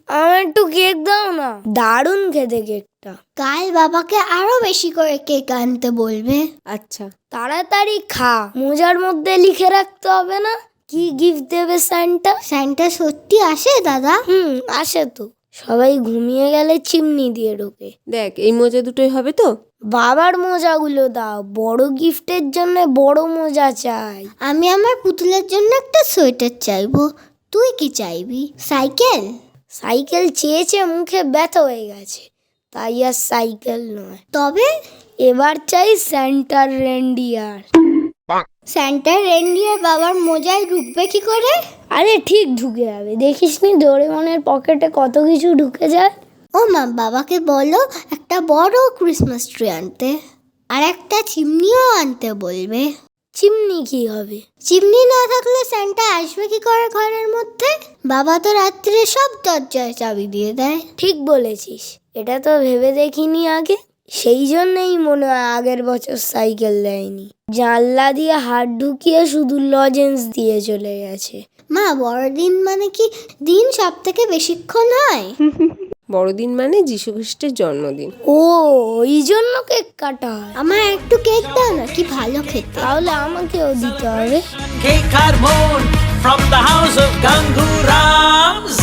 আমার একটু কেক দাও না, দারুণ খেতে কেকটা। কাল বাবাকে আরো বেশি করে কেক আনতে বলবে। আচ্ছা, তাড়াতাড়ি খা, মোজার মধ্যে লিখে রাখতে হবে না কি গিফট দেবে সান্টা। সান্টা সত্যি আসে দাদা? আসে তো, সবাই ঘুমিয়ে গেলে চিমনি দিয়ে ঢোকে। দেখ এই মোজা দুটোই হবে তো? বাবার মোজাগুলো দাও, বড় গিফটের জন্য বড় মোজা চাই। আমি আমার পুতুলের জন্য একটা সোয়েটার চাইবো। তুই কি চাইবি? সাইকেল? সাইকেল চেয়েছে, মুখে ব্যথা হয়ে গেছে, তাই আর সাইকেল নয়। তবে এবার চাই সেন্টার রেন্ডিয়ার। স্যান্টার রেনডিয়ার বাবার মোজায় ঢুকবে কি করে? আরে ঠিক ঢুকে যাবে, দেখিসনি ডোরেমনের পকেটে কত কিছু ঢুকে যায়। ও মা, বাবাকে বলো একটা বড় ক্রিসমাস ট্রি আনতে, আর একটা চিমনিও আনতে বলবে। চিমনি কি হবে? চিমনি না থাকলে স্যান্টা আসবে কি করে ঘরের মধ্যে? বাবা তো রাত্রে সব দরজায় চাবি দিয়ে দেয়। ঠিক বলেছিস, এটা তো ভেবে দেখিনি আগে। সেই জন্যই মনে হয় আগের বছর সাইকেল দেয়নি, জানলা দিয়ে হাত ঢুকিয়ে শুধু লজেন্স দিয়ে চলে গেছে। মা, বড়দিন মানে কি দিন সব থেকে বেশিক্ষণ হয়? বড়দিন মানে যীশু খ্রিস্টের জন্মদিন। ও, ওই জন্য কেক কাটা হয়। আমার একটু কেক দাও না, কি ভালো খেতে। তাহলে আমাকেও দিতে হবে। Cake Harmon from the house of Gangu Rams.